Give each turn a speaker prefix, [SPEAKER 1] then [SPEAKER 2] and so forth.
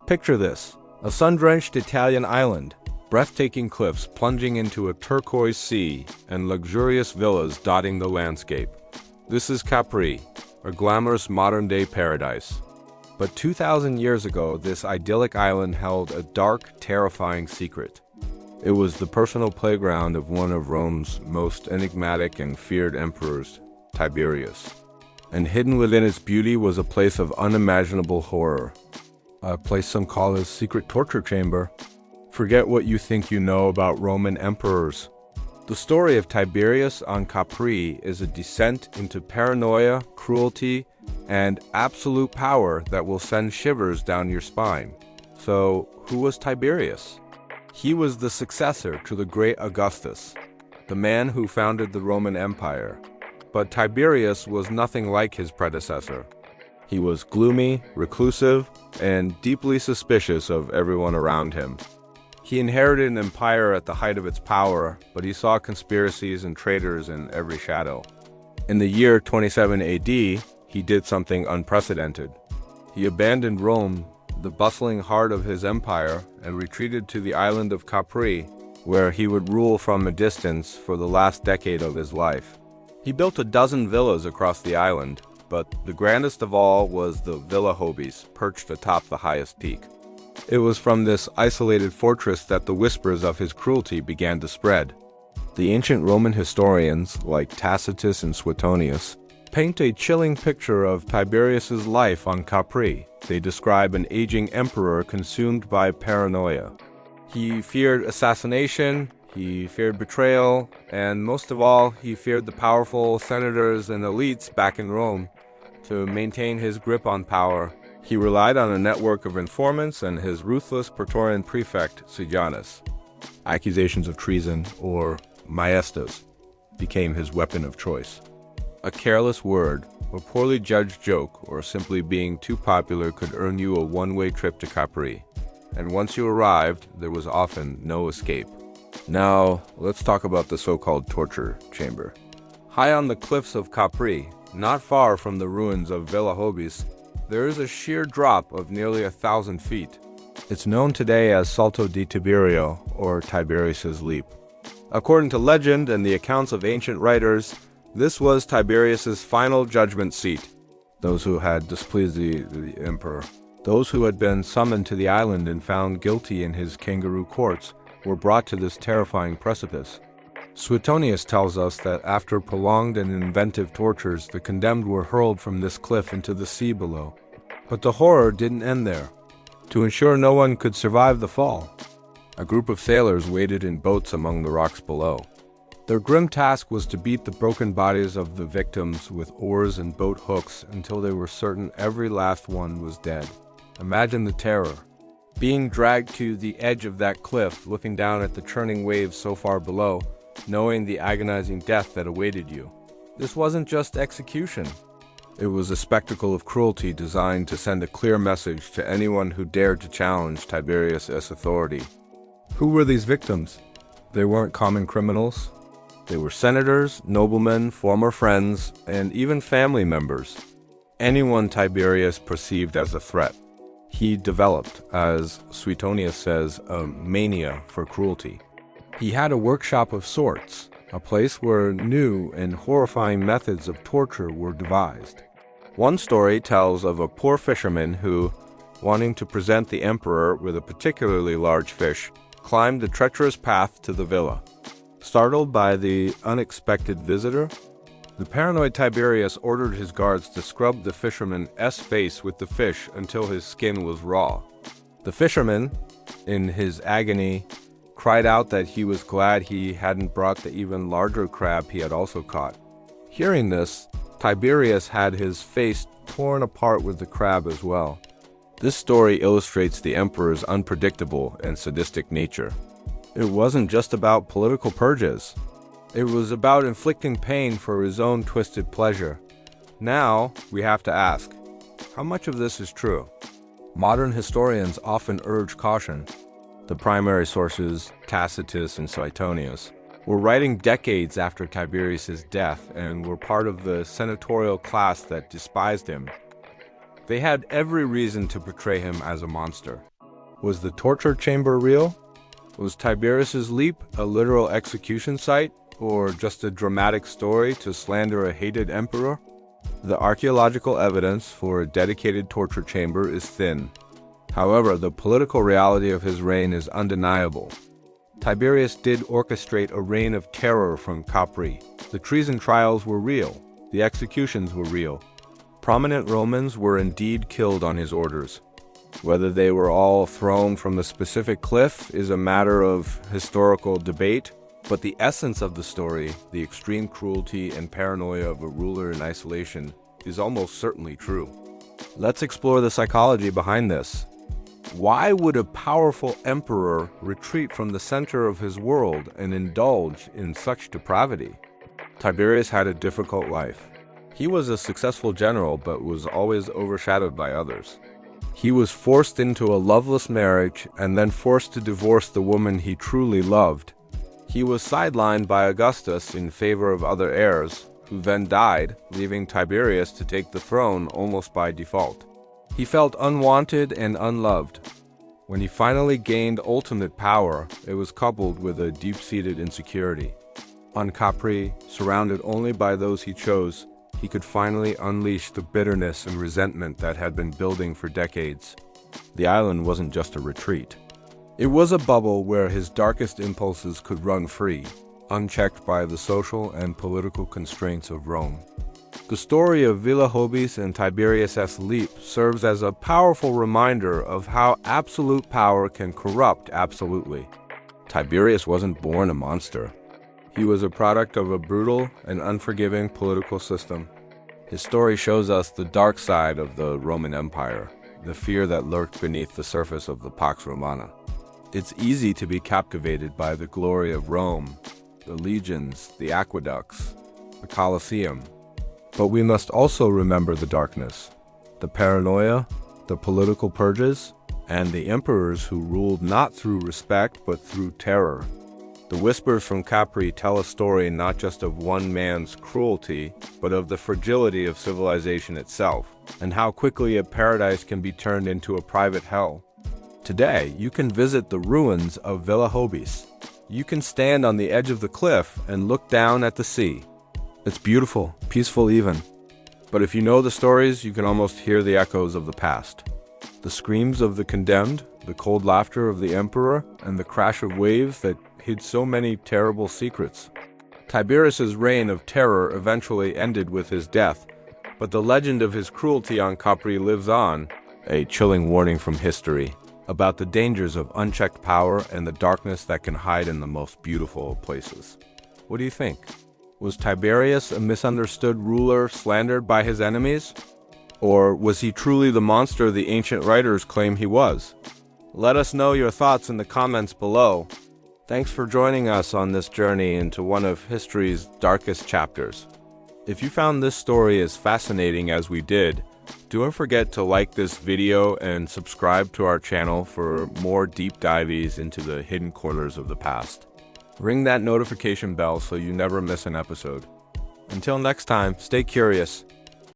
[SPEAKER 1] Picture this, a sun-drenched Italian island, breathtaking cliffs plunging into a turquoise sea, and luxurious villas dotting the landscape. This is Capri, a glamorous modern-day paradise. But 2,000 years ago, this idyllic island held a dark, terrifying secret. It was the personal playground of one of Rome's most enigmatic and feared emperors, Tiberius. And hidden within its beauty was a place of unimaginable horror. A place some call his secret torture chamber. Forget what you think you know about Roman emperors. The story of Tiberius on Capri is a descent into paranoia, cruelty, and absolute power that will send shivers down your spine. So, who was Tiberius? He was the successor to the great Augustus, the man who founded the Roman Empire. But Tiberius was nothing like his predecessor. He was gloomy, reclusive, and deeply suspicious of everyone around him. He inherited an empire at the height of its power, but he saw conspiracies and traitors in every shadow. In the year 27 AD, he did something unprecedented. He abandoned Rome, the bustling heart of his empire, and retreated to the island of Capri, where he would rule from a distance for the last decade of his life. He built a dozen villas across the island, but the grandest of all was the Villa Jovis, perched atop the highest peak. It was from this isolated fortress that the whispers of his cruelty began to spread. The ancient Roman historians, like Tacitus and Suetonius, paint a chilling picture of Tiberius's life on Capri. They describe an aging emperor consumed by paranoia. He feared assassination, he feared betrayal, and most of all, he feared the powerful senators and elites back in Rome. To maintain his grip on power, he relied on a network of informants and his ruthless Praetorian prefect, Sejanus. Accusations of treason, or maestas, became his weapon of choice. A careless word, a poorly judged joke, or simply being too popular could earn you a one-way trip to Capri. And once you arrived, there was often no escape. Now, let's talk about the so-called torture chamber. High on the cliffs of Capri, not far from the ruins of Villa Jovis, there is a sheer drop of nearly 1,000 feet. It's known today as Salto di Tiberio, or Tiberius's Leap. According to legend and the accounts of ancient writers, this was Tiberius's final judgment seat. Those who had displeased the emperor, those who had been summoned to the island and found guilty in his kangaroo courts, were brought to this terrifying precipice. Suetonius tells us that after prolonged and inventive tortures, the condemned were hurled from this cliff into the sea below. But the horror didn't end there. To ensure no one could survive the fall, a group of sailors waited in boats among the rocks below. Their grim task was to beat the broken bodies of the victims with oars and boat hooks until they were certain every last one was dead. Imagine the terror. Being dragged to the edge of that cliff, looking down at the churning waves so far below, knowing the agonizing death that awaited you. This wasn't just execution. It was a spectacle of cruelty designed to send a clear message to anyone who dared to challenge Tiberius' authority. Who were these victims? They weren't common criminals. They were senators, noblemen, former friends, and even family members. Anyone Tiberius perceived as a threat. He developed, as Suetonius says, a mania for cruelty. He had a workshop of sorts, a place where new and horrifying methods of torture were devised. One story tells of a poor fisherman who, wanting to present the emperor with a particularly large fish, climbed the treacherous path to the villa. Startled by the unexpected visitor, the paranoid Tiberius ordered his guards to scrub the fisherman's face with the fish until his skin was raw. The fisherman, in his agony, cried out that he was glad he hadn't brought the even larger crab he had also caught. Hearing this, Tiberius had his face torn apart with the crab as well. This story illustrates the emperor's unpredictable and sadistic nature. It wasn't just about political purges. It was about inflicting pain for his own twisted pleasure. Now, we have to ask, how much of this is true? Modern historians often urge caution. The primary sources, Tacitus and Suetonius, were writing decades after Tiberius' death and were part of the senatorial class that despised him. They had every reason to portray him as a monster. Was the torture chamber real? Was Tiberius's leap a literal execution site, or just a dramatic story to slander a hated emperor? The archaeological evidence for a dedicated torture chamber is thin. However, the political reality of his reign is undeniable. Tiberius did orchestrate a reign of terror from Capri. The treason trials were real. The executions were real. Prominent Romans were indeed killed on his orders. Whether they were all thrown from a specific cliff is a matter of historical debate, but the essence of the story, the extreme cruelty and paranoia of a ruler in isolation, is almost certainly true. Let's explore the psychology behind this. Why would a powerful emperor retreat from the center of his world and indulge in such depravity? Tiberius had a difficult life. He was a successful general, but was always overshadowed by others. He was forced into a loveless marriage and then forced to divorce the woman he truly loved. He was sidelined by Augustus in favor of other heirs, who then died, leaving Tiberius to take the throne almost by default. He felt unwanted and unloved. When he finally gained ultimate power, it was coupled with a deep-seated insecurity. On Capri, surrounded only by those he chose, he could finally unleash the bitterness and resentment that had been building for decades. The island wasn't just a retreat. It was a bubble where his darkest impulses could run free, unchecked by the social and political constraints of Rome. The story of Villa Jovis and Tiberius' leap serves as a powerful reminder of how absolute power can corrupt absolutely. Tiberius wasn't born a monster. He was a product of a brutal and unforgiving political system. His story shows us the dark side of the Roman Empire, the fear that lurked beneath the surface of the Pax Romana. It's easy to be captivated by the glory of Rome, the legions, the aqueducts, the Colosseum. But we must also remember the darkness, the paranoia, the political purges, and the emperors who ruled not through respect but through terror. The whispers from Capri tell a story not just of one man's cruelty, but of the fragility of civilization itself, and how quickly a paradise can be turned into a private hell. Today, you can visit the ruins of Villa Jovis. You can stand on the edge of the cliff and look down at the sea. It's beautiful, peaceful even. But if you know the stories, you can almost hear the echoes of the past. The screams of the condemned, the cold laughter of the emperor, and the crash of waves that hid so many terrible secrets. Tiberius's reign of terror eventually ended with his death, but the legend of his cruelty on Capri lives on, a chilling warning from history about the dangers of unchecked power and the darkness that can hide in the most beautiful of places. What do you think? Was Tiberius a misunderstood ruler slandered by his enemies? Or was he truly the monster the ancient writers claim he was? Let us know your thoughts in the comments below. Thanks for joining us on this journey into one of history's darkest chapters. If you found this story as fascinating as we did, don't forget to like this video and subscribe to our channel for more deep dives into the hidden corners of the past. Ring that notification bell so you never miss an episode. Until next time, stay curious.